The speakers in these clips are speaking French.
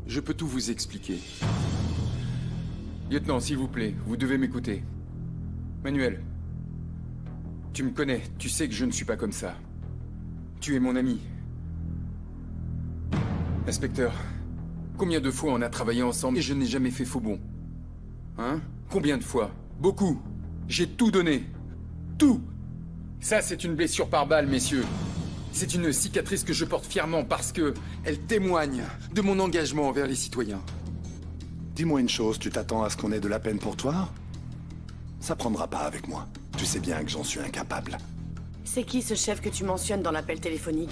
je peux tout vous expliquer. Lieutenant, s'il vous plaît, vous devez m'écouter. Manuel, tu me connais, tu sais que je ne suis pas comme ça. Tu es mon ami. Inspecteur, combien de fois on a travaillé ensemble et je n'ai jamais fait faux bond? Hein? Combien de fois? Beaucoup. J'ai tout donné. Tout. Ça, c'est une blessure par balle, messieurs. C'est une cicatrice que je porte fièrement parce que elle témoigne de mon engagement envers les citoyens. Dis-moi une chose, tu t'attends à ce qu'on ait de la peine pour toi? Ça prendra pas avec moi. Tu sais bien que j'en suis incapable. C'est qui ce chef que tu mentionnes dans l'appel téléphonique?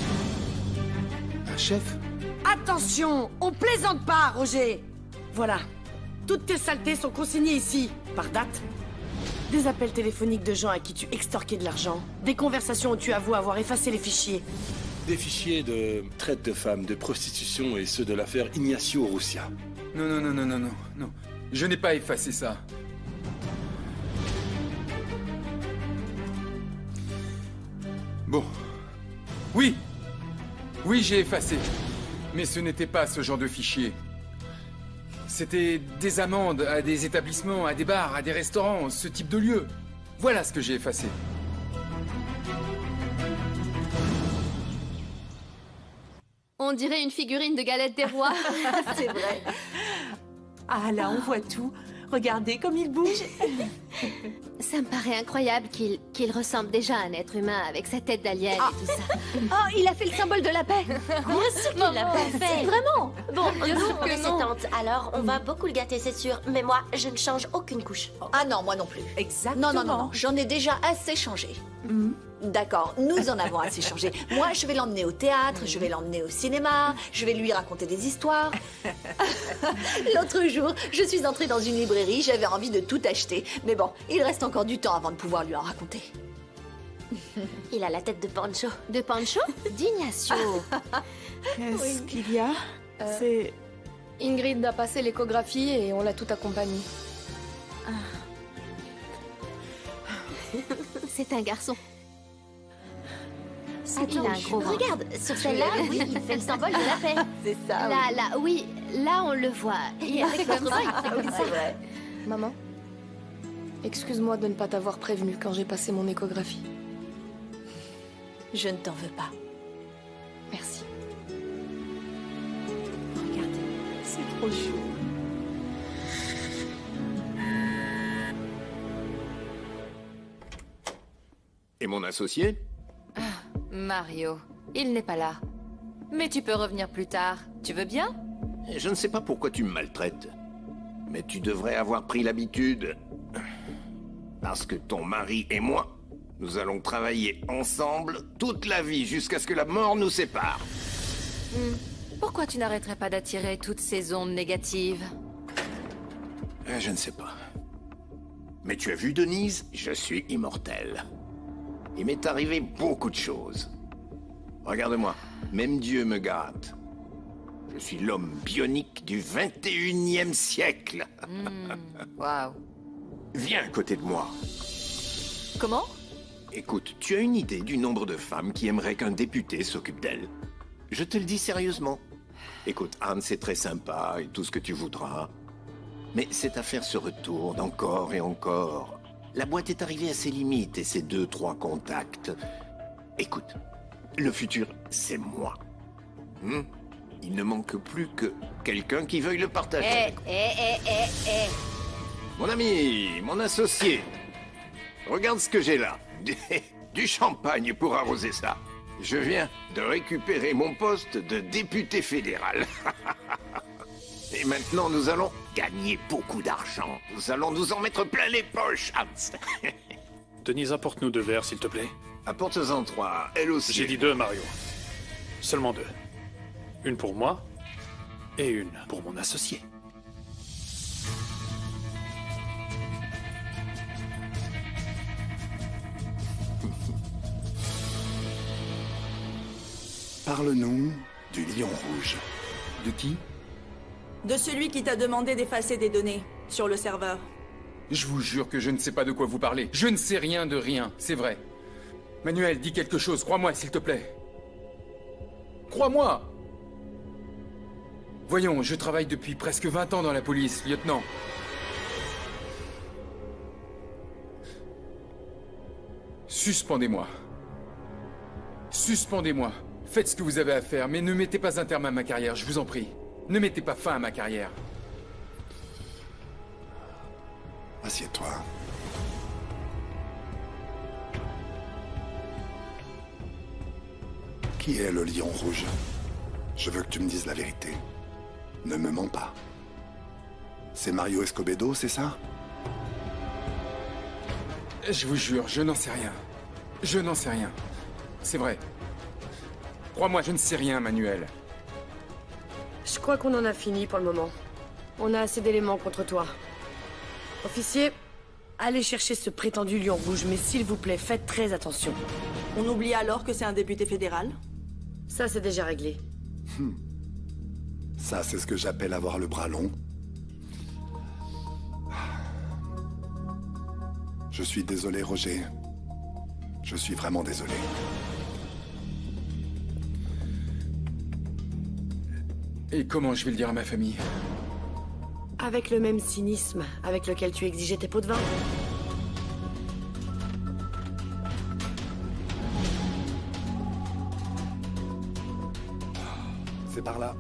Un chef? Attention, on plaisante pas, Roger. Voilà. Toutes tes saletés sont consignées ici, par date. Des appels téléphoniques de gens à qui tu extorquais de l'argent. Des conversations où tu avoues avoir effacé les fichiers. Des fichiers de traite de femmes, de prostitution et ceux de l'affaire Ignacio Russia. Non. Je n'ai pas effacé ça. Bon. Oui, j'ai effacé. Mais ce n'était pas ce genre de fichier. C'était des amendes à des établissements, à des bars, à des restaurants, ce type de lieux. Voilà ce que j'ai effacé. On dirait une figurine de galette des rois. C'est vrai. Ah là, on voit tout. Regardez comme il bouge. Ça me paraît incroyable qu'il ressemble déjà à un être humain avec sa tête d'alien et tout ça. Oh, il a fait le symbole de la paix. Bien sûr qu'il l'a pas fait. Vraiment. Bon, Bien nous, sûr on que est ses non. tantes, alors on va beaucoup le gâter, c'est sûr. Mais moi, je ne change aucune couche. Ah non, moi non plus. Exactement. Non, j'en ai déjà assez changé. D'accord, nous en avons assez changé. Moi, je vais l'emmener au théâtre, je vais l'emmener au cinéma, je vais lui raconter des histoires. L'autre jour, je suis entrée dans une librairie, j'avais envie de tout acheter. Mais bon, il reste encore du temps avant de pouvoir lui en raconter. Il a la tête de Pancho. De Pancho? D'Ignacio. Qu'est-ce qu'il y a C'est... Ingrid a passé l'échographie et on l'a tout accompagné. C'est un garçon. Attends, il a un gros ventre. regarde, sur celle-là, oui, il fait le symbole de la paix. C'est ça, Là, on le voit. Et avec comme ça, il fait comme ça. c'est vrai. Maman, excuse-moi de ne pas t'avoir prévenu quand j'ai passé mon échographie. Je ne t'en veux pas. Merci. Regarde, c'est trop chou. Et mon associé? Mario, il n'est pas là. Mais tu peux revenir plus tard. Tu veux bien? Je ne sais pas pourquoi tu me maltraites. Mais tu devrais avoir pris l'habitude. Parce que ton mari et moi, nous allons travailler ensemble toute la vie jusqu'à ce que la mort nous sépare. Pourquoi tu n'arrêterais pas d'attirer toutes ces ondes négatives? Je ne sais pas. Mais tu as vu, Denise? Je suis immortel. Il m'est arrivé beaucoup de choses. Regarde-moi, même Dieu me gâte. Je suis l'homme bionique du 21e siècle. Waouh. Viens à côté de moi. Comment? Écoute, tu as une idée du nombre de femmes qui aimeraient qu'un député s'occupe d'elles? Je te le dis sérieusement. Écoute, Anne, c'est très sympa et tout ce que tu voudras. Mais cette affaire se retourne encore et encore. La boîte est arrivée à ses limites et ses 2-3 contacts. Écoute, le futur, c'est moi. Il ne manque plus que quelqu'un qui veuille le partager. Mon ami, mon associé, regarde ce que j'ai là. Du champagne pour arroser ça. Je viens de récupérer mon poste de député fédéral. Et maintenant, nous allons gagner beaucoup d'argent. Nous allons nous en mettre plein les poches, Hans. Denise, apporte-nous 2 verres, s'il te plaît. Apporte-en 3, elle aussi. J'ai dit 2, Mario. Seulement 2. Une pour moi et une pour mon associé. Parle-nous du lion rouge. De qui? De celui qui t'a demandé d'effacer des données sur le serveur. Je vous jure que je ne sais pas de quoi vous parlez. Je ne sais rien de rien, c'est vrai. Manuel, dis quelque chose, crois-moi, s'il te plaît. Crois-moi! Voyons, je travaille depuis presque 20 ans dans la police, lieutenant. Suspendez-moi. Suspendez-moi. Faites ce que vous avez à faire, mais ne mettez pas un terme à ma carrière, je vous en prie. Ne mettez pas fin à ma carrière. Assieds-toi. Qui est le lion rouge? Je veux que tu me dises la vérité. Ne me mens pas. C'est Mario Escobedo, c'est ça? Je vous jure, je n'en sais rien. Je n'en sais rien. C'est vrai. Crois-moi, je ne sais rien, Manuel. Je crois qu'on en a fini pour le moment. On a assez d'éléments contre toi. Officier, allez chercher ce prétendu lion rouge, mais s'il vous plaît, faites très attention. On oublie alors que c'est un député fédéral? Ça, c'est déjà réglé. Ça, c'est ce que j'appelle avoir le bras long. Je suis désolé, Roger. Je suis vraiment désolé. Et comment je vais le dire à ma famille? Avec le même cynisme avec lequel tu exigeais tes pots de vin. C'est par là.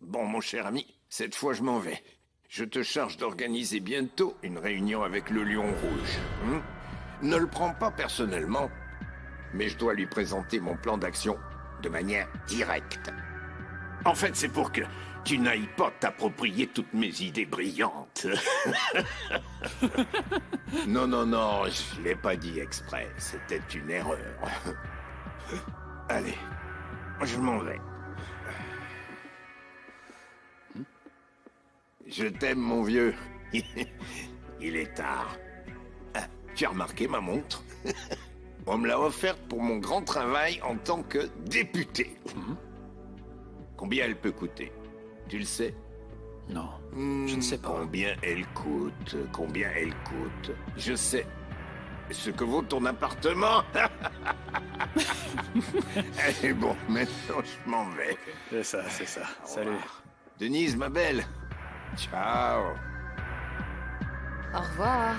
Bon, mon cher ami, cette fois je m'en vais. Je te charge d'organiser bientôt une réunion avec le Lion Rouge. Ne le prends pas personnellement, mais je dois lui présenter mon plan d'action de manière directe. En fait, c'est pour que tu n'ailles pas t'approprier toutes mes idées brillantes. Non, non, non, je l'ai pas dit exprès. C'était une erreur. Allez, je m'en vais. Je t'aime, mon vieux. Il est tard. Ah, tu as remarqué ma montre? On me l'a offerte pour mon grand travail en tant que député. Combien elle peut coûter? Tu le sais? Non, je ne sais pas. Combien elle coûte? Combien elle coûte? Je sais. Ce que vaut ton appartement? Allez, bon, maintenant je m'en vais. C'est ça, c'est ça. Salut. Denise, ma belle. Ciao. Au revoir.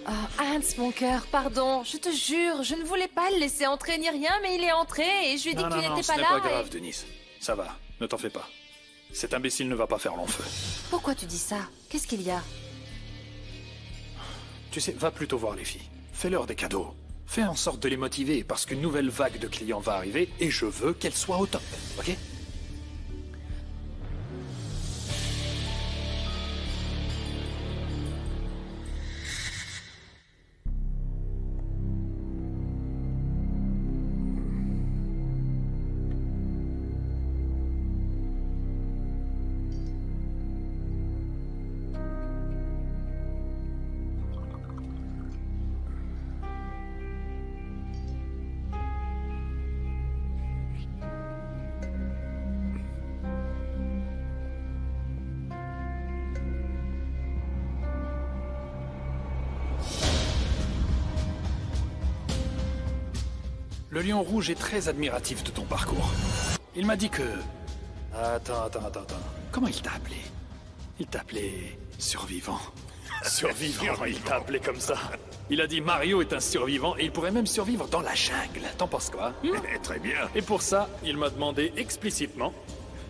Oh, Hans, mon cœur, pardon. Je te jure, je ne voulais pas le laisser entrer ni rien, mais il est entré et je lui ai dit que tu n'étais pas là. Ce n'est pas grave, Denise. Ça va, ne t'en fais pas. Cet imbécile ne va pas faire long feu. Pourquoi tu dis ça? Qu'est-ce qu'il y a? Tu sais, va plutôt voir les filles. Fais-leur des cadeaux. Fais en sorte de les motiver, parce qu'une nouvelle vague de clients va arriver et je veux qu'elle soit au top, ok? Le Lion Rouge est très admiratif de ton parcours. Il m'a dit que... Attends. Comment il t'a appelé? Il t'a appelé... survivant. Survivant, il t'a appelé comme ça. Il a dit Mario est un survivant et il pourrait même survivre dans la jungle. T'en penses quoi? Très bien. Et pour ça, il m'a demandé explicitement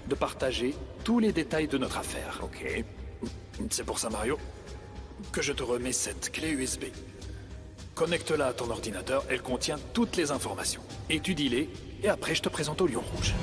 de partager tous les détails de notre affaire. Ok. C'est pour ça, Mario, que je te remets cette clé USB. Connecte-la à ton ordinateur, elle contient toutes les informations. Étudie-les, et après je te présente au Lion Rouge.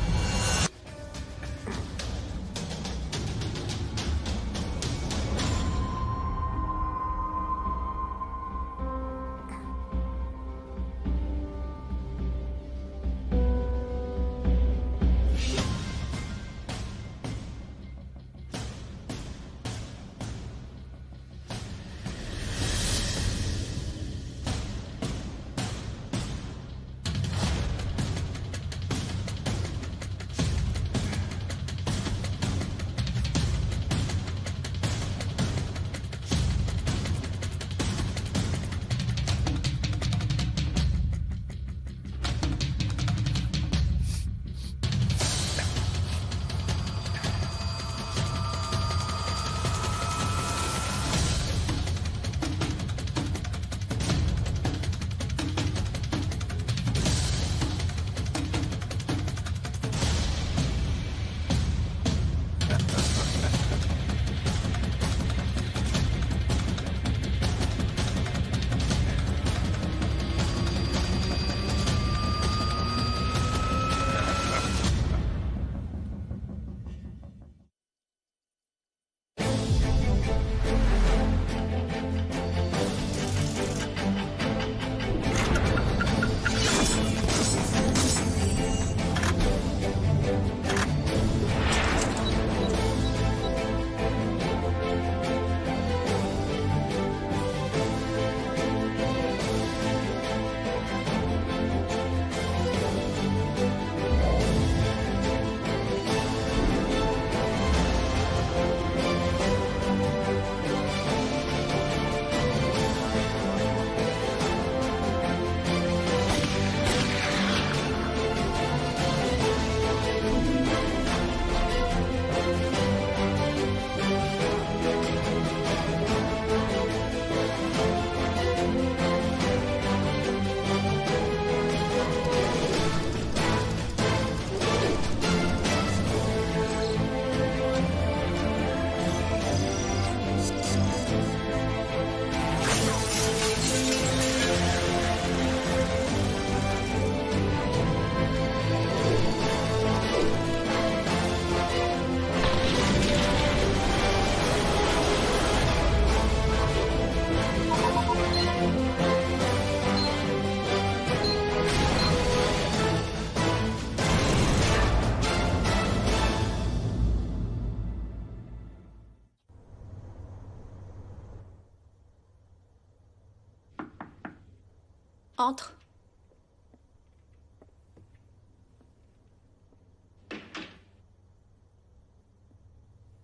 Entre.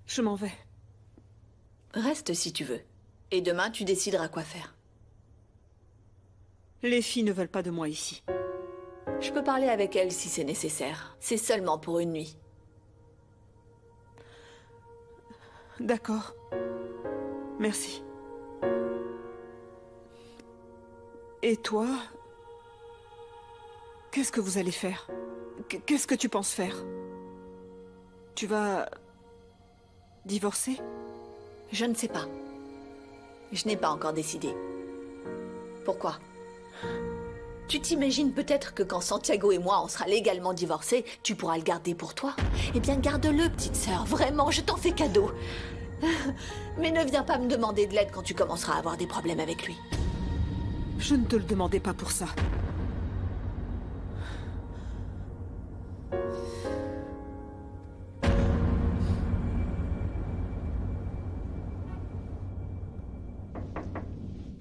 Je m'en vais. Reste si tu veux. Et demain, tu décideras quoi faire. Les filles ne veulent pas de moi ici. Je peux parler avec elles si c'est nécessaire. C'est seulement pour une nuit. D'accord. Merci. Et toi? Qu'est-ce que vous allez faire? Qu'est-ce que tu penses faire? Tu vas... divorcer? Je ne sais pas. Je n'ai pas encore décidé. Pourquoi? Tu t'imagines peut-être que quand Santiago et moi, on sera légalement divorcés, tu pourras le garder pour toi? Eh bien, garde-le, petite sœur. Vraiment, je t'en fais cadeau. Mais ne viens pas me demander de l'aide quand tu commenceras à avoir des problèmes avec lui. Je ne te le demandais pas pour ça.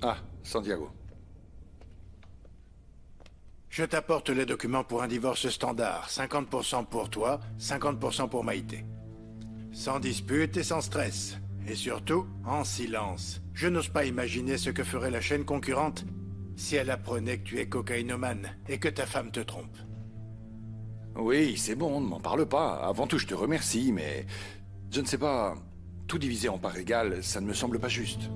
Ah, Santiago. Je t'apporte les documents pour un divorce standard. 50% pour toi, 50% pour Maïté. Sans dispute et sans stress. Et surtout, en silence. Je n'ose pas imaginer ce que ferait la chaîne concurrente si elle apprenait que tu es cocaïnomane et que ta femme te trompe. Oui, c'est bon, ne m'en parle pas. Avant tout, je te remercie, mais... Je ne sais pas... Tout diviser en parts égales, ça ne me semble pas juste.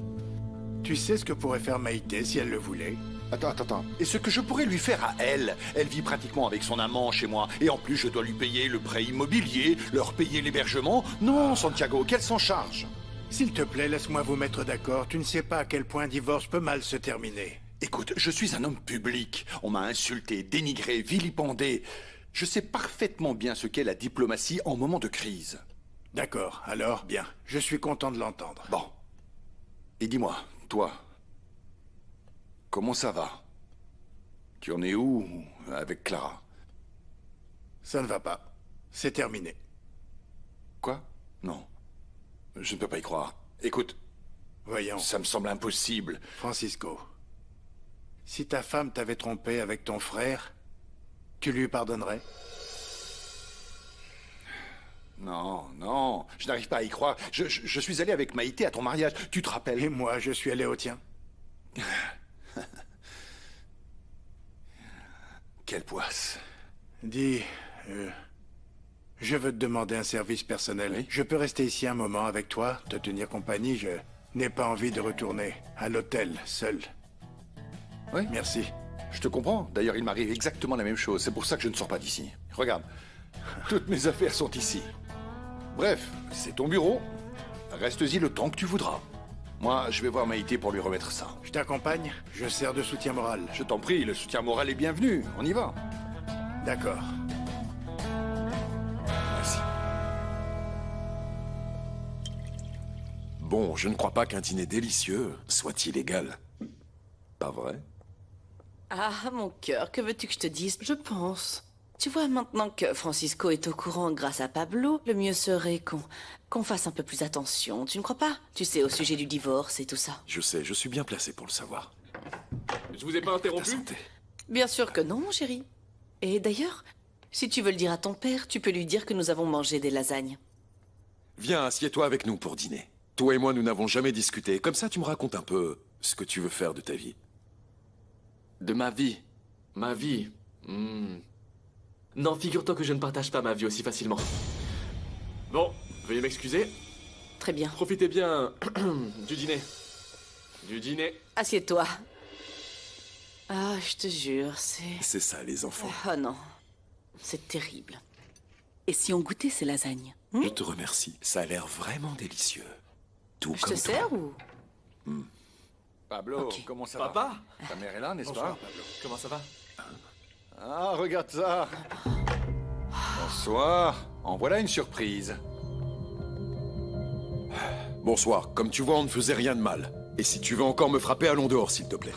Tu sais ce que pourrait faire Maïté si elle le voulait? Attends. Et ce que je pourrais lui faire à elle? Elle vit pratiquement avec son amant chez moi. Et en plus, je dois lui payer le prêt immobilier, leur payer l'hébergement. Non, Santiago, qu'elle s'en charge. S'il te plaît, laisse-moi vous mettre d'accord. Tu ne sais pas à quel point un divorce peut mal se terminer. Écoute, je suis un homme public. On m'a insulté, dénigré, vilipendé. Je sais parfaitement bien ce qu'est la diplomatie en moment de crise. D'accord, alors, bien. Je suis content de l'entendre. Bon. Et dis-moi, toi, comment ça va? Tu en es où avec Clara? Ça ne va pas. C'est terminé. Quoi? Non. Je ne peux pas y croire. Écoute. Voyons. Ça me semble impossible. Francisco. Si ta femme t'avait trompé avec ton frère, tu lui pardonnerais? Non, je n'arrive pas à y croire. Je suis allé avec Maïté à ton mariage, tu te rappelles? Et moi, je suis allé au tien. Quelle poisse. Dis, je veux te demander un service personnel. Oui? Je peux rester ici un moment avec toi, te tenir compagnie. Je n'ai pas envie de retourner à l'hôtel, seul. Oui? Merci. Je te comprends. D'ailleurs, il m'arrive exactement la même chose. C'est pour ça que je ne sors pas d'ici. Regarde, toutes mes affaires sont ici. Bref, c'est ton bureau. Reste-y le temps que tu voudras. Moi, je vais voir Maïté pour lui remettre ça. Je t'accompagne. Je sers de soutien moral. Je t'en prie, le soutien moral est bienvenu. On y va. D'accord. Merci. Bon, je ne crois pas qu'un dîner délicieux soit illégal. Pas vrai? Ah, mon cœur, que veux-tu que je te dise? Je pense. Tu vois, maintenant que Francisco est au courant grâce à Pablo, le mieux serait qu'on fasse un peu plus attention, tu ne crois pas? Tu sais, au sujet du divorce et tout ça. Je sais, je suis bien placé pour le savoir. Je vous ai pas interrompu? Bien sûr que non, mon chéri. Et d'ailleurs, si tu veux le dire à ton père, tu peux lui dire que nous avons mangé des lasagnes. Viens, assieds-toi avec nous pour dîner. Toi et moi, nous n'avons jamais discuté. Comme ça, tu me racontes un peu ce que tu veux faire de ta vie. De ma vie? Ma vie? Non, figure-toi que je ne partage pas ma vie aussi facilement. Bon, veuillez m'excuser. Très bien. Profitez bien du dîner. Du dîner. Assieds-toi. Ah, je te jure, C'est ça, les enfants. Oh non, c'est terrible. Et si on goûtait ces lasagnes? Je te remercie. Ça a l'air vraiment délicieux. Tout Je comme te toi. sers ou? Pablo, Ok. comment ça Papa? va? Ta mère est là, n'est-ce Bonsoir, pas? Pablo. Comment ça va? Ah, regarde ça. Bonsoir. En voilà une surprise. Bonsoir. Comme tu vois, on ne faisait rien de mal. Et si tu veux encore me frapper, allons dehors, s'il te plaît.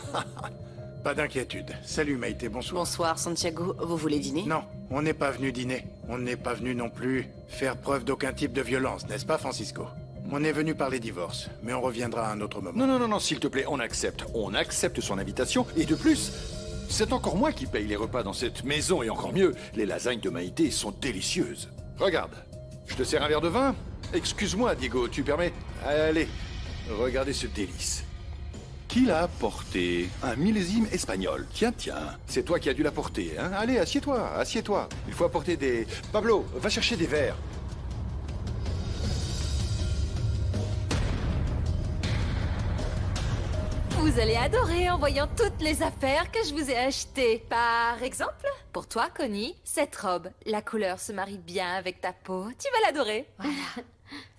Pas d'inquiétude. Salut Maïté, bonsoir. Bonsoir, Santiago. Vous voulez dîner? Non, on n'est pas venu dîner. On n'est pas venu non plus faire preuve d'aucun type de violence, n'est-ce pas, Francisco? On est venu parler divorce, mais on reviendra à un autre moment. Non, s'il te plaît, on accepte. On accepte son invitation. Et de plus, C'est encore moi qui paye les repas dans cette maison, et encore mieux, les lasagnes de Maïté sont délicieuses. Regarde, je te sers un verre de vin? Excuse-moi, Diego, tu permets? Allez, regardez ce délice. Qui l'a apporté? Un millésime espagnol. Tiens, c'est toi qui as dû l'apporter, hein? Allez, assieds-toi, assieds-toi. Il faut apporter des... Pablo, va chercher des verres. Vous allez adorer en voyant toutes les affaires que je vous ai achetées. Par exemple, pour toi, Connie, cette robe. La couleur se marie bien avec ta peau. Tu vas l'adorer. Voilà.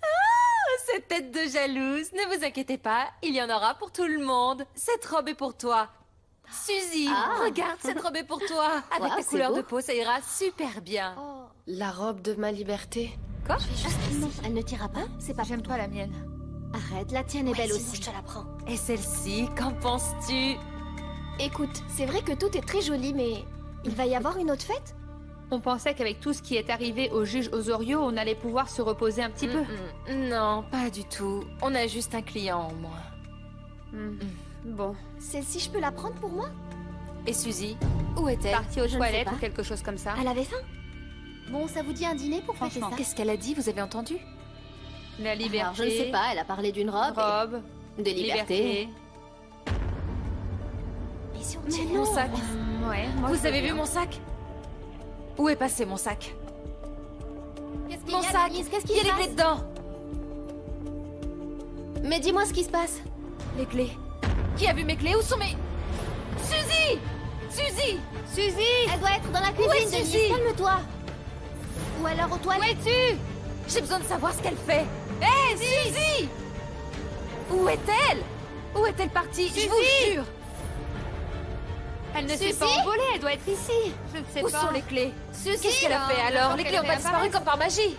Ah, cette tête de jalouse. Ne vous inquiétez pas, il y en aura pour tout le monde. Cette robe est pour toi. Suzy, regarde, cette robe est pour toi. Avec ta couleur de peau, ça ira super bien. Oh. La robe de ma liberté. Quoi? Non, elle ne t'ira pas? C'est pas. J'aime toi la mienne. Arrête, la tienne est belle aussi. Je te la prends. Et celle-ci, qu'en penses-tu? Écoute, c'est vrai que tout est très joli, mais il va y avoir une autre fête? On pensait qu'avec tout ce qui est arrivé au juge Osorio, on allait pouvoir se reposer un petit peu. Non, pas du tout. On a juste un client en moins. Bon. Celle-ci, je peux la prendre pour moi? Et Suzy, où est-elle? Partie aux toilettes ou quelque chose comme ça. Elle avait faim? Bon, ça vous dit un dîner pour fêter ça? Qu'est-ce qu'elle a dit? Vous avez entendu? La liberté. Alors, je ne sais pas, elle a parlé d'une robe. De liberté. Mais mon sac. Ouais, Vous avez vu mon sac? Où est passé mon sac? Qu'est-ce Mon sac. Qu'est-ce Il y a les clés dedans. Mais dis-moi ce qui se passe. Les clés. Qui a vu mes clés? Où sont mes... Suzy! Suzy! Suzy! Elle doit être dans la Où est cuisine, Suzy? Denise. Calme-toi. Ou alors aux toilettes. Où es-tu? J'ai besoin de savoir ce qu'elle fait. Hé, Suzy! Où est-elle? Où est-elle partie? Je vous jure. Elle ne s'est pas envolée, elle doit être ici. Je ne sais Où pas. sont les clés? Suzy! Qu'est-ce qu'elle a fait alors? Les clés ont pas disparu comme par magie.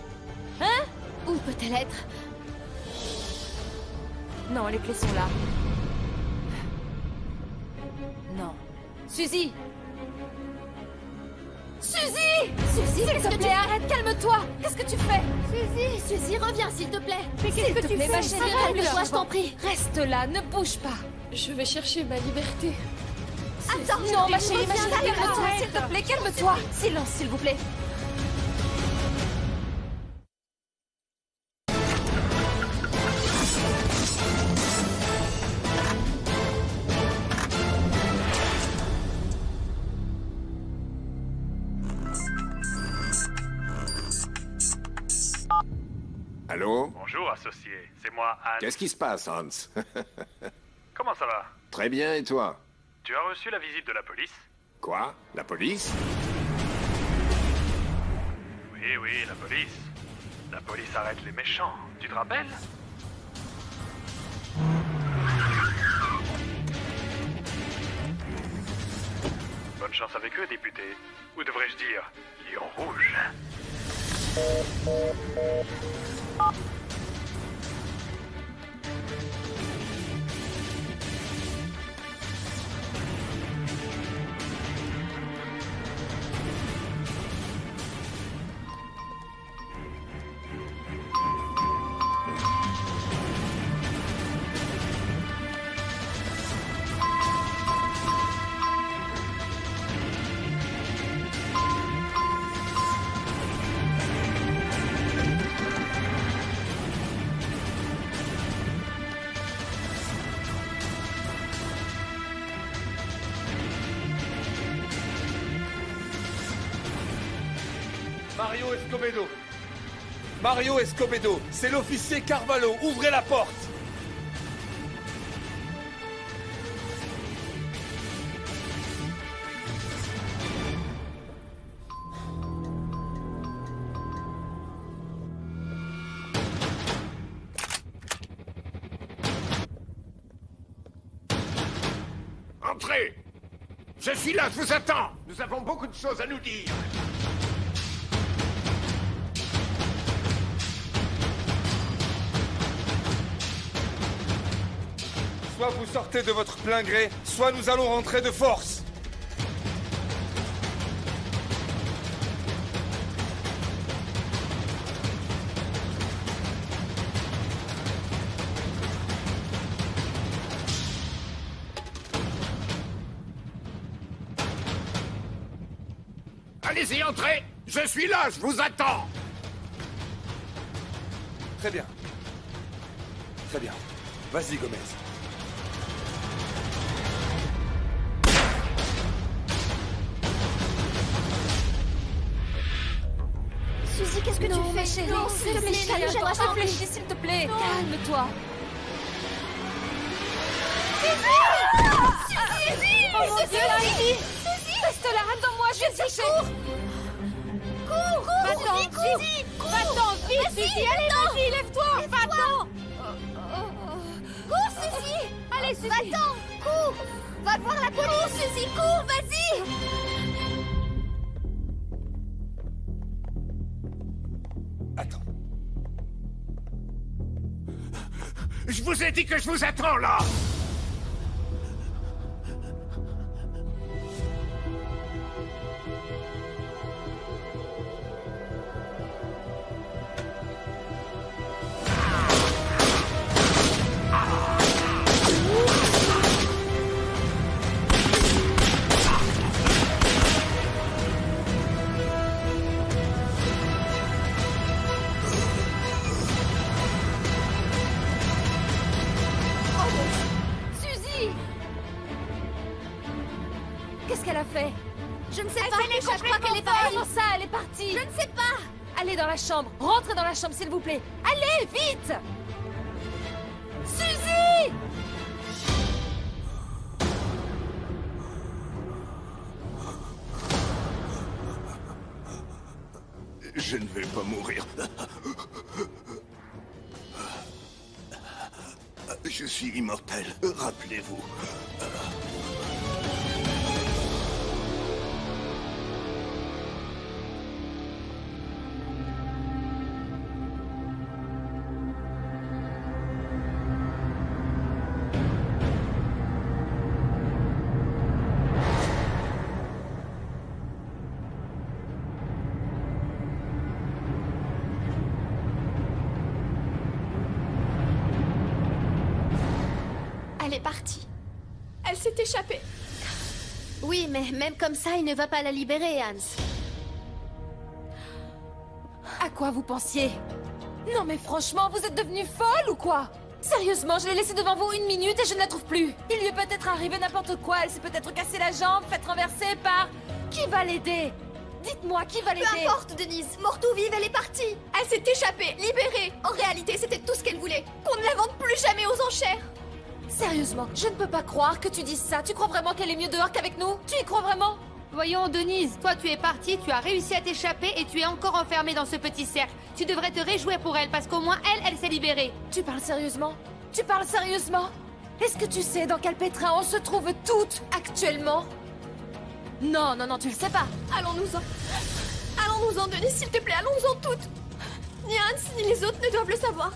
Hein? Où peut-elle être? Non, les clés sont là. Non. Suzy! Suzy! Suzy, S'il te plaît, arrête, calme-toi! Qu'est-ce que tu fais? Suzy, reviens s'il te plaît. Mais qu'est-ce que tu fais, ma chérie? Calme-toi, je t'en prie. Reste là, ne bouge pas. Je vais chercher ma liberté. Attends, Non, ma chérie, reviens, calme-toi, arrête. s'il te plaît, calme-toi. Silence, s'il vous plaît. Allô? Bonjour, associé. C'est moi, Hans. Qu'est-ce qui se passe, Hans? Comment ça va? Très bien, et toi? Tu as reçu la visite de la police? Quoi? La police? Oui, la police. La police arrête les méchants. Tu te rappelles? Bonne chance avec eux, député. Ou devrais-je dire, Lion Rouge. Mario Escobedo. Mario Escobedo, c'est l'officier Carvalho. Ouvrez la porte. Entrez! Je suis là, je vous attends! Nous avons beaucoup de choses à nous dire! Soit vous sortez de votre plein gré, soit nous allons rentrer de force. Allez-y, entrez. Je suis là, je vous attends. Très bien. Très bien. Vas-y, Gomez. Suzy, qu'est-ce que tu fais, chérie? Non, s'il te plaît, chérie, je dois réfléchir, s'il te plaît. Calme-toi. Suzy! Oh mon Dieu, Heidi! Reste là, attends-moi, je vais te chercher. Cours! Va-t'en, Suzy! Va-t'en, vite, Suzy! Allez, vas-y, lève-toi! Va-t'en! Cours, Suzy! Allez, Suzy! Va-t'en! Cours! Va voir la police, Suzy! Cours, vas-y! Attends. Je vous ai dit que je vous attends, là. Qu'est-ce qu'elle a fait? Je ne sais pas, mais je crois qu'elle est partie. Comment ça, elle est partie? Je ne sais pas. Allez dans la chambre. Rentrez dans la chambre, s'il vous plaît. Allez, vite! Suzy! Je ne vais pas mourir. Je suis immortel, rappelez-vous. Elle est partie. Elle s'est échappée. Oui, mais même comme ça, il ne va pas la libérer, Hans. À quoi vous pensiez? Non mais franchement, vous êtes devenue folle ou quoi? Sérieusement, je l'ai laissée devant vous 1 minute et je ne la trouve plus. Il lui est peut-être arrivé n'importe quoi, elle s'est peut-être cassée la jambe, faite renverser par... Qui va l'aider? Dites-moi, qui va l'aider? Peu importe, Denise. Morte ou vive, elle est partie. Elle s'est échappée, libérée. En réalité, c'était tout ce qu'elle voulait. Qu'on ne la vende plus jamais aux enchères. Sérieusement, je ne peux pas croire que tu dises ça. Tu crois vraiment qu'elle est mieux dehors qu'avec nous? Tu y crois vraiment? Voyons, Denise, toi tu es partie, tu as réussi à t'échapper et tu es encore enfermée dans ce petit cercle. Tu devrais te réjouir pour elle parce qu'au moins elle s'est libérée. Tu parles sérieusement? Tu parles sérieusement? Est-ce que tu sais dans quel pétrin on se trouve toutes actuellement? Non, non, non, tu le sais pas. Allons-nous-en. Allons-nous-en, Denise, s'il te plaît, allons-nous-en toutes. Ni Hans, ni les autres ne doivent le savoir.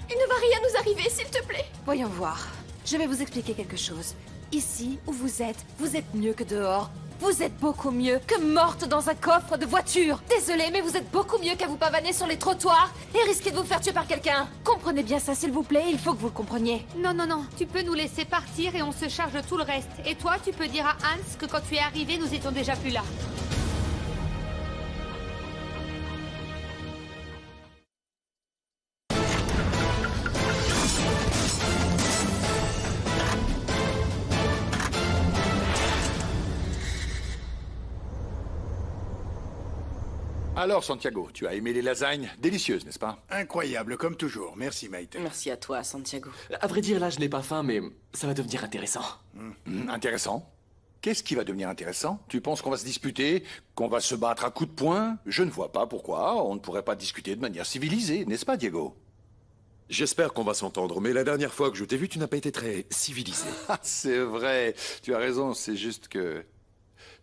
Il ne va rien nous arriver, s'il te plaît. Voyons voir. Je vais vous expliquer quelque chose. Ici où vous êtes mieux que dehors. Vous êtes beaucoup mieux que morte dans un coffre de voiture. Désolée, mais vous êtes beaucoup mieux qu'à vous pavaner sur les trottoirs et risquer de vous faire tuer par quelqu'un. Comprenez bien ça, s'il vous plaît, il faut que vous le compreniez. Non, non, non, tu peux nous laisser partir et on se charge de tout le reste. Et toi, tu peux dire à Hans que quand tu es arrivé, nous étions déjà plus là. Alors, Santiago, tu as aimé les lasagnes? Délicieuses, n'est-ce pas? Incroyable, comme toujours. Merci, Maïté. Merci à toi, Santiago. À vrai dire, là, je n'ai pas faim, mais ça va devenir intéressant. Intéressant? Qu'est-ce qui va devenir intéressant? Tu penses qu'on va se disputer? Qu'on va se battre à coups de poing? Je ne vois pas pourquoi on ne pourrait pas discuter de manière civilisée, n'est-ce pas, Diego? J'espère qu'on va s'entendre, mais la dernière fois que je t'ai vu, tu n'as pas été très civilisé. Ah, c'est vrai, tu as raison, c'est juste que...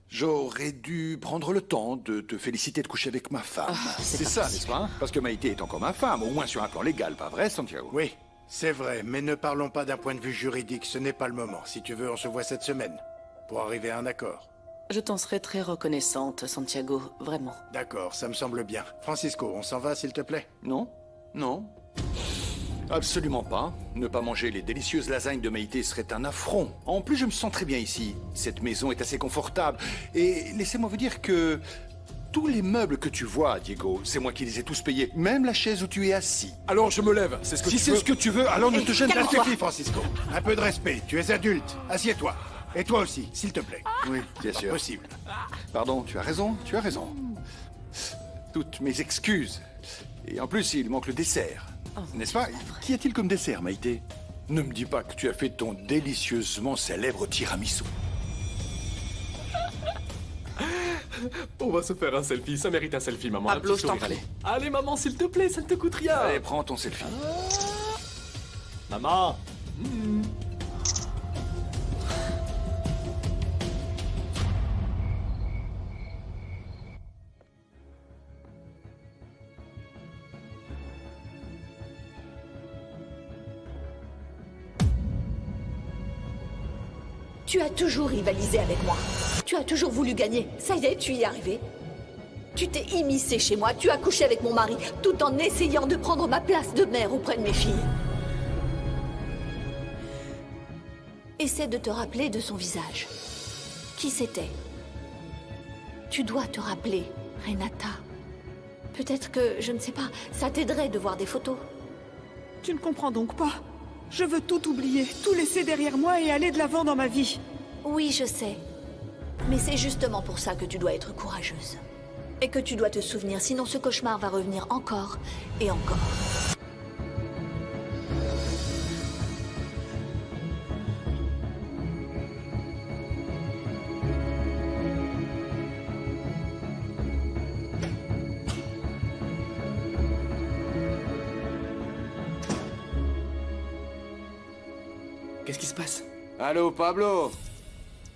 J'aurais dû prendre le temps de te féliciter de coucher avec ma femme. C'est ça, n'est-ce pas? Parce que Maïté est encore ma femme, au moins sur un plan légal, pas vrai, Santiago? Oui, c'est vrai, mais ne parlons pas d'un point de vue juridique, ce n'est pas le moment. Si tu veux, on se voit cette semaine, pour arriver à un accord. Je t'en serais très reconnaissante, Santiago, vraiment. D'accord, ça me semble bien. Francisco, on s'en va, s'il te plaît? Non, non. Absolument pas. Ne pas manger les délicieuses lasagnes de Maïté serait un affront. En plus, je me sens très bien ici. Cette maison est assez confortable. Et laissez-moi vous dire que Tous les meubles que tu vois, Diego, c'est moi qui les ai tous payés. Même la chaise où tu es assis. Alors je me lève, c'est ce que Si tu c'est veux. ce que tu veux, alors ne te gêne Ça pas. suffit, Francisco. Un peu de respect. Tu es adulte. Assieds-toi. Et toi aussi, s'il te plaît. Oui, bien sûr. Possible. Pardon, tu as raison, tu as raison. Toutes mes excuses. Et en plus, il manque le dessert. N'est-ce pas? Qu'y a-t-il comme dessert, Maïté? Ne me dis pas que tu as fait ton délicieusement célèbre tiramisu. On va se faire un selfie, ça mérite un selfie, maman. Pablo, Un petit je t'en sourire, prie. allez. Allez, maman, s'il te plaît, ça ne te coûte rien. Allez, prends ton selfie. Maman. Tu as toujours rivalisé avec moi. Tu as toujours voulu gagner. Ça y est, tu y es arrivé. Tu t'es immiscé chez moi, tu as couché avec mon mari, tout en essayant de prendre ma place de mère auprès de mes filles. Essaie de te rappeler de son visage. Qui c'était? Tu dois te rappeler, Renata. Peut-être que, je ne sais pas, ça t'aiderait de voir des photos. Tu ne comprends donc pas. Je veux tout oublier, tout laisser derrière moi et aller de l'avant dans ma vie. Oui, je sais. Mais c'est justement pour ça que tu dois être courageuse. Et que tu dois te souvenir, sinon ce cauchemar va revenir encore et encore. Qu'est-ce qui se passe? Allô, Pablo?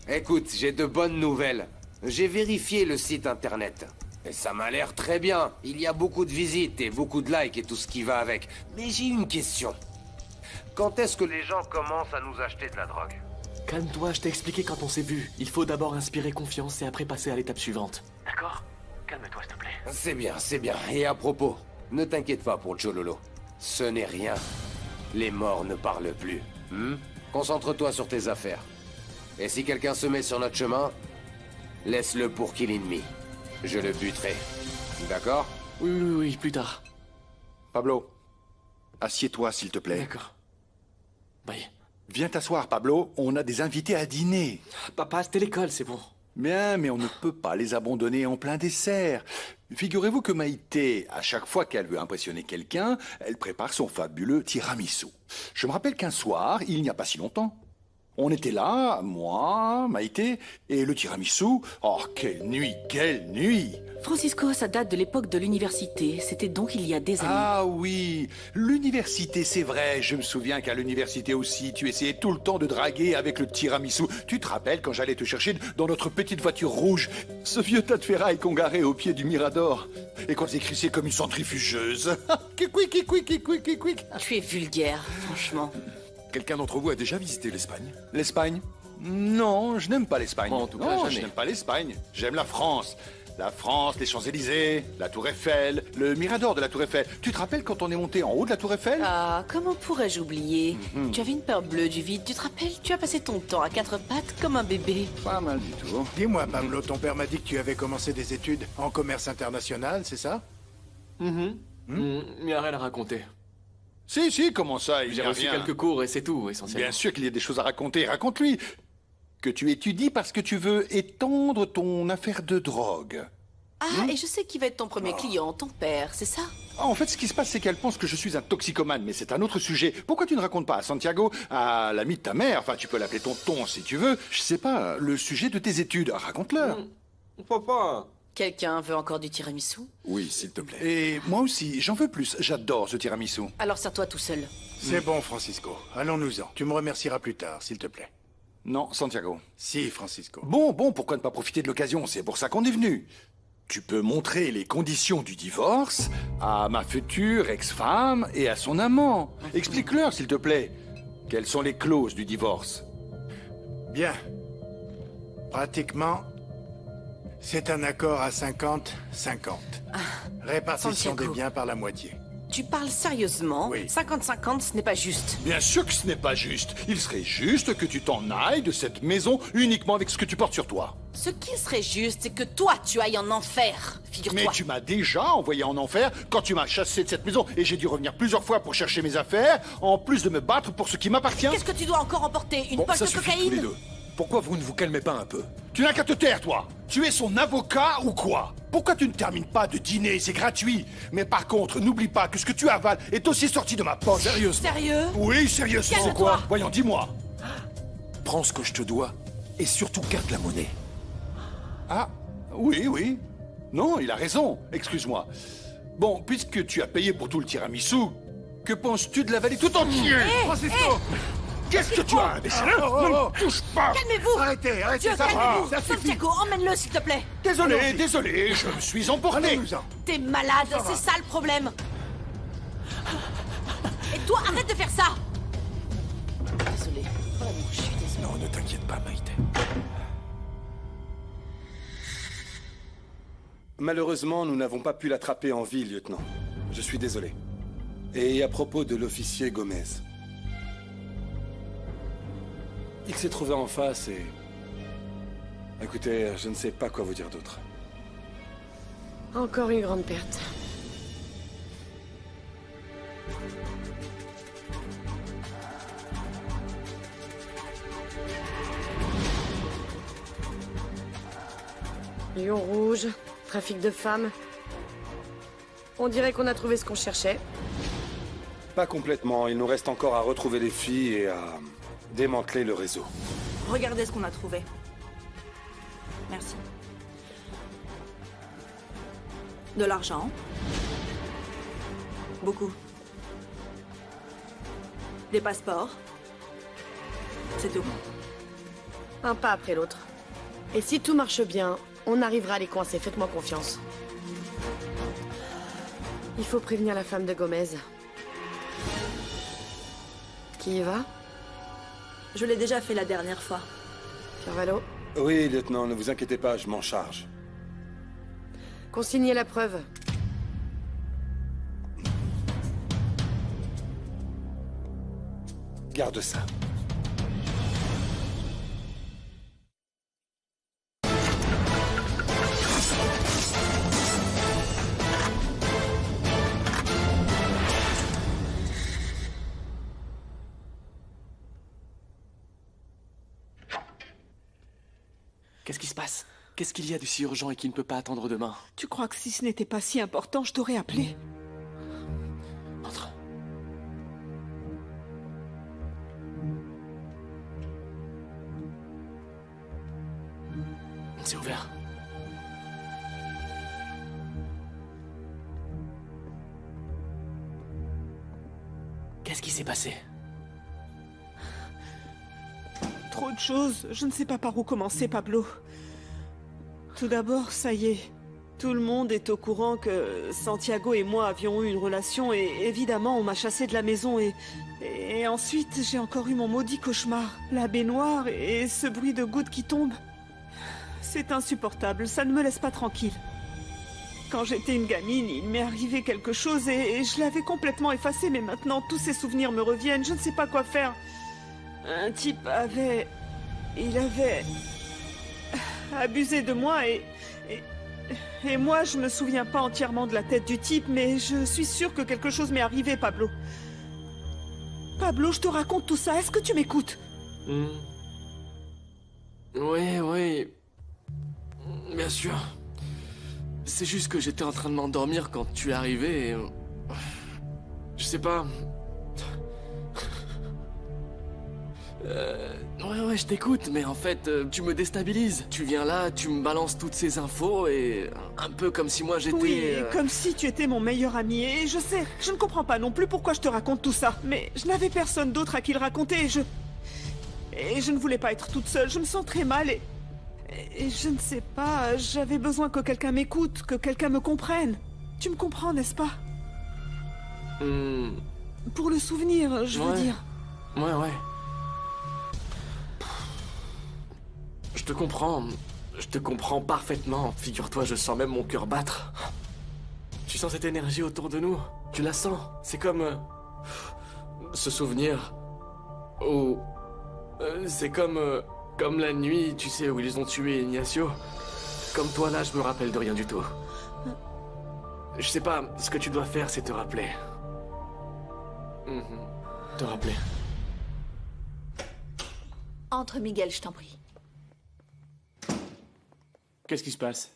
Écoute, j'ai de bonnes nouvelles. J'ai vérifié le site internet. Et ça m'a l'air très bien. Il y a beaucoup de visites et beaucoup de likes et tout ce qui va avec. Mais j'ai une question. Quand est-ce que les gens commencent à nous acheter de la drogue? Calme-toi, je t'ai expliqué quand on s'est vu. Il faut d'abord inspirer confiance et après passer à l'étape suivante. D'accord? Calme-toi, s'il te plaît. C'est bien, c'est bien. Et à propos, ne t'inquiète pas pour Chololo. Ce n'est rien. Les morts ne parlent plus. Concentre-toi sur tes affaires. Et si quelqu'un se met sur notre chemin, laisse-le pour Kill Me. Je le buterai. D'accord? Oui, plus tard. Pablo, assieds-toi, s'il te plaît. D'accord. Oui. Viens t'asseoir, Pablo. On a des invités à dîner. Papa, c'était l'école, c'est bon. Bien, mais on ne peut pas les abandonner en plein dessert. Figurez-vous que Maïté, à chaque fois qu'elle veut impressionner quelqu'un, elle prépare son fabuleux tiramisu. Je me rappelle qu'un soir, il n'y a pas si longtemps, on était là, moi, Maïté, et le tiramisu. Oh, quelle nuit, quelle nuit! Francisco, ça date de l'époque de l'université. C'était donc il y a des années. Ah oui, l'université, c'est vrai. Je me souviens qu'à l'université aussi, tu essayais tout le temps de draguer avec le tiramisu. Tu te rappelles quand j'allais te chercher dans notre petite voiture rouge, ce vieux tas de ferraille qu'on garait au pied du Mirador, et qu'on faisait crisser comme une centrifugeuse. Kikouik, kikouik, kikouik, kikouik. Tu es vulgaire, franchement. Quelqu'un d'entre vous a déjà visité l'Espagne? L'Espagne? Non, je n'aime pas l'Espagne. En tout cas, non, jamais. je n'aime pas l'Espagne. J'aime la France. La France, les Champs-Élysées, la Tour Eiffel, le Mirador de la Tour Eiffel. Tu te rappelles quand on est monté en haut de la Tour Eiffel? Ah, comment pourrais-je oublier? Tu avais une peur bleue du vide, tu te rappelles? Tu as passé ton temps à quatre pattes comme un bébé. Pas mal du tout. Dis-moi, Pablo, ton père m'a dit que tu avais commencé des études en commerce international, c'est ça? Il n'y a rien à raconter. Si, comment ça? Il y J'ai a reçu rien. quelques cours et c'est tout, essentiellement. Bien sûr qu'il y a des choses à raconter. Raconte-lui que tu étudies parce que tu veux étendre ton affaire de drogue. Ah, et je sais qui va être ton premier client, ton père, c'est ça? En fait, ce qui se passe, c'est qu'elle pense que je suis un toxicomane, mais c'est un autre sujet. Pourquoi tu ne racontes pas à Santiago, à l'ami de ta mère, enfin, tu peux l'appeler tonton si tu veux, je sais pas, le sujet de tes études. Raconte-leur. Papa. Quelqu'un veut encore du tiramisu? Oui, s'il te plaît. Et moi aussi, j'en veux plus. J'adore ce tiramisu. Alors sers-toi tout seul. C'est bon, Francisco. Allons-nous-en. Tu me remercieras plus tard, s'il te plaît. Non, Santiago. Si, Francisco. Bon, pourquoi ne pas profiter de l'occasion? C'est pour ça qu'on est venu. Tu peux montrer les conditions du divorce à ma future ex-femme et à son amant. Explique-leur, s'il te plaît. Quelles sont les clauses du divorce? Bien. Pratiquement, c'est un accord à 50-50. Répartition Santiago. des biens par la moitié. Tu parles sérieusement? Oui. 50-50, ce n'est pas juste. Bien sûr que ce n'est pas juste. Il serait juste que tu t'en ailles de cette maison uniquement avec ce que tu portes sur toi. Ce qui serait juste, c'est que toi, tu ailles en enfer, figure-toi. Mais tu m'as déjà envoyé en enfer quand tu m'as chassé de cette maison et j'ai dû revenir plusieurs fois pour chercher mes affaires, en plus de me battre pour ce qui m'appartient. Qu'est-ce que tu dois encore emporter? Une poche ça de suffit tous les cocaïne? deux. Pourquoi vous ne vous calmez pas un peu? Tu n'as qu'à te taire, toi. Tu es son avocat ou quoi? Pourquoi tu ne termines pas de dîner? C'est gratuit. Mais par contre, n'oublie pas que ce que tu avales est aussi sorti de ma poche. Sérieusement? Sérieux? Oui, sérieusement. C'est quoi? Voyons, dis-moi. Prends ce que je te dois et surtout garde la monnaie. Ah, oui. Non, il a raison. Excuse-moi. Bon, puisque tu as payé pour tout le tiramisu, que penses-tu de l'avaler tout entier? Francisco! Qu'est-ce que tu as, imbécile? Ne me touche pas! Calmez-vous! Arrêtez, Dieu, ça calmez-vous! ça suffit! Santiago, emmène-le, s'il te plaît! Désolé, je me suis emporté. T'es malade, c'est ça le problème! Et toi, arrête de faire ça! Désolé, vraiment, je suis désolé. Non, ne t'inquiète pas, Maïté. Malheureusement, nous n'avons pas pu l'attraper en ville, lieutenant. Je suis désolé. Et à propos de l'officier Gomez. Il s'est trouvé en face et... Écoutez, je ne sais pas quoi vous dire d'autre. Encore une grande perte. Lion rouge, trafic de femmes. On dirait qu'on a trouvé ce qu'on cherchait. Pas complètement. Il nous reste encore à retrouver les filles et à démanteler le réseau. Regardez ce qu'on a trouvé. Merci. De l'argent. Beaucoup. Des passeports. C'est tout. Un pas après l'autre. Et si tout marche bien, on arrivera à les coincer, faites-moi confiance. Il faut prévenir la femme de Gomez. Qui y va? Je l'ai déjà fait la dernière fois. Carvalho? Oui, lieutenant, ne vous inquiétez pas, je m'en charge. Consignez la preuve. Garde ça. Qu'est-ce qui se passe? Qu'est-ce qu'il y a de si urgent et qui ne peut pas attendre demain? Tu crois que si ce n'était pas si important, je t'aurais appelé? Entre. C'est ouvert. Qu'est-ce qui s'est passé? Trop de choses. Je ne sais pas par où commencer, Pablo. Tout d'abord, ça y est. Tout le monde est au courant que Santiago et moi avions eu une relation et évidemment, on m'a chassé de la maison et ensuite, j'ai encore eu mon maudit cauchemar. La baignoire et ce bruit de gouttes qui tombent. C'est insupportable, ça ne me laisse pas tranquille. Quand j'étais une gamine, il m'est arrivé quelque chose et je l'avais complètement effacé, mais maintenant tous ces souvenirs me reviennent, je ne sais pas quoi faire. Un type avait... Il avait... abusé de moi et moi, je me souviens pas entièrement de la tête du type, mais je suis sûre que quelque chose m'est arrivé, Pablo. Pablo, je te raconte tout ça, est-ce que tu m'écoutes? Oui. Bien sûr. C'est juste que j'étais en train de m'endormir quand tu es arrivé et... Je sais pas... Ouais, je t'écoute, mais en fait, tu me déstabilises. Tu viens là, tu me balances toutes ces infos et... Un peu comme si moi j'étais... Oui, comme si tu étais mon meilleur ami. Et je sais, je ne comprends pas non plus pourquoi je te raconte tout ça. Mais je n'avais personne d'autre à qui le raconter et je ne voulais pas être toute seule. Je me sens très mal et je ne sais pas, j'avais besoin que quelqu'un m'écoute, que quelqu'un me comprenne. Tu me comprends, n'est-ce pas? Pour le souvenir, je veux dire. Ouais. Je te comprends parfaitement. Figure-toi, je sens même mon cœur battre. Tu sens cette énergie autour de nous? Tu la sens? C'est comme... ce souvenir... Oh... c'est comme... comme la nuit, tu sais, où ils ont tué Ignacio. Comme toi là, je me rappelle de rien du tout. Je sais pas, ce que tu dois faire, c'est te rappeler. Te rappeler. Entre, Miguel, je t'en prie. Qu'est-ce qui se passe?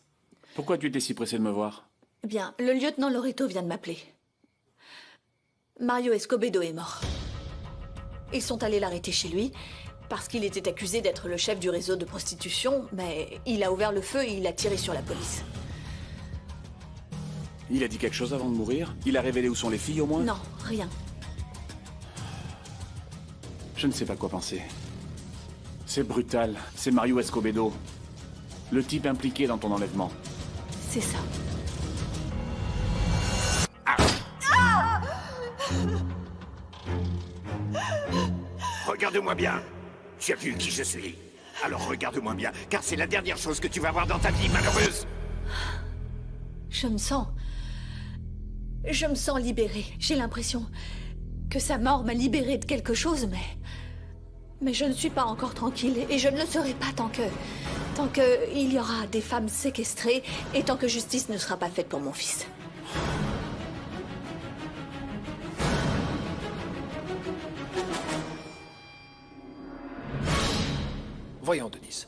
Pourquoi tu étais si pressé de me voir? Bien, le lieutenant Loreto vient de m'appeler. Mario Escobedo est mort. Ils sont allés l'arrêter chez lui parce qu'il était accusé d'être le chef du réseau de prostitution, mais il a ouvert le feu et il a tiré sur la police. Il a dit quelque chose avant de mourir? Il a révélé où sont les filles au moins? Non, rien. Je ne sais pas quoi penser. C'est brutal. C'est Mario Escobedo. Le type impliqué dans ton enlèvement. C'est ça. Regarde-moi bien. Tu as vu qui je suis. Alors regarde-moi bien, car c'est la dernière chose que tu vas voir dans ta vie, malheureuse. Je me sens libérée. J'ai l'impression que sa mort m'a libérée de quelque chose, mais je ne suis pas encore tranquille et je ne le serai pas tant que il y aura des femmes séquestrées et tant que justice ne sera pas faite pour mon fils. Voyons, Denise.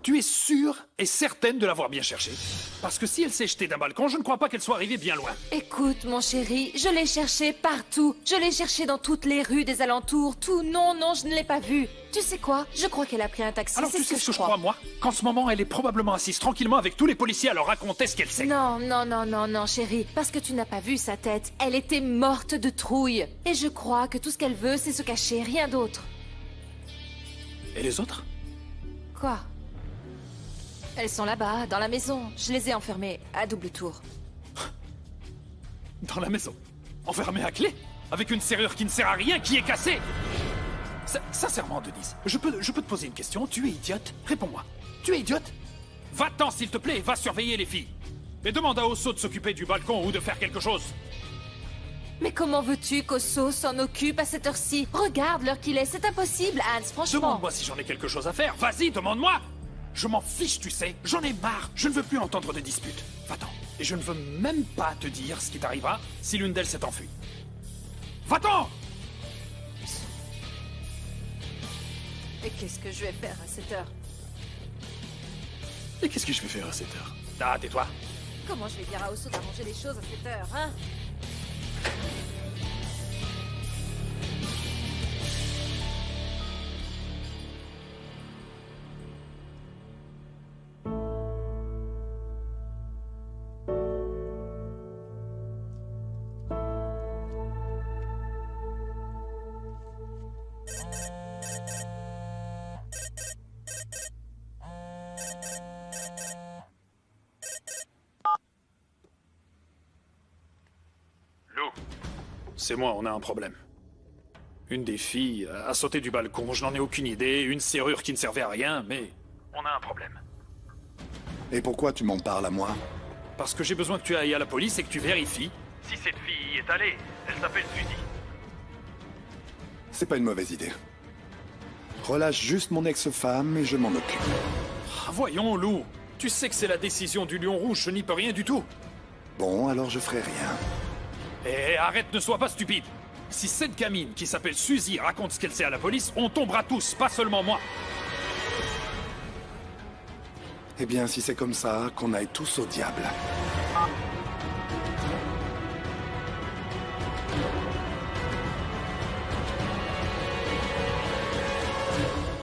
Tu es sûre et certaine de l'avoir bien cherchée? Parce que si elle s'est jetée d'un balcon, je ne crois pas qu'elle soit arrivée bien loin. Écoute, mon chéri, je l'ai cherché partout. Je l'ai cherché dans toutes les rues des alentours. Tout, non, je ne l'ai pas vue. Tu sais quoi? Je crois qu'elle a pris un taxi. Alors tu sais ce que je crois, moi? Qu'en ce moment, elle est probablement assise tranquillement avec tous les policiers à leur raconter ce qu'elle sait. Non, chéri. Parce que tu n'as pas vu sa tête. Elle était morte de trouille. Et je crois que tout ce qu'elle veut, c'est se cacher, rien d'autre. Et les autres? Quoi? Elles sont là-bas, dans la maison. Je les ai enfermées à double tour. Dans la maison? Enfermées à clé? Avec une serrure qui ne sert à rien, qui est cassée? Sincèrement, Denise, je peux te poser une question? Tu es idiote? Réponds-moi. Tu es idiote? Va-t'en, s'il te plaît, et va surveiller les filles. Et demande à Osso de s'occuper du balcon ou de faire quelque chose. Mais comment veux-tu qu'Osso s'en occupe à cette heure-ci? Regarde l'heure qu'il est, c'est impossible, Hans, franchement. Demande-moi si j'en ai quelque chose à faire. Vas-y, demande-moi. Je m'en fiche, tu sais. J'en ai marre. Je ne veux plus entendre de disputes. Va-t'en. Et je ne veux même pas te dire ce qui t'arrivera si l'une d'elles s'est enfuie. Va-t'en! Et qu'est-ce que je vais faire à cette heure? Et qu'est-ce que je vais faire à cette heure? Ah, tais-toi. Comment je vais dire à Osso d'arranger les choses à cette heure, hein? C'est moi, on a un problème. Une des filles a sauté du balcon, je n'en ai aucune idée, une serrure qui ne servait à rien, mais on a un problème. Et pourquoi tu m'en parles à moi? Parce que j'ai besoin que tu ailles à la police et que tu vérifies. Si cette fille y est allée, elle s'appelle Suzy. C'est pas une mauvaise idée. Relâche juste mon ex-femme et je m'en occupe. Voyons, Lou. Tu sais que c'est la décision du Lion Rouge, je n'y peux rien du tout. Bon, alors je ferai rien. Et arrête, ne sois pas stupide. Si cette gamine qui s'appelle Suzy raconte ce qu'elle sait à la police, on tombera tous, pas seulement moi. Eh bien, si c'est comme ça, qu'on aille tous au diable.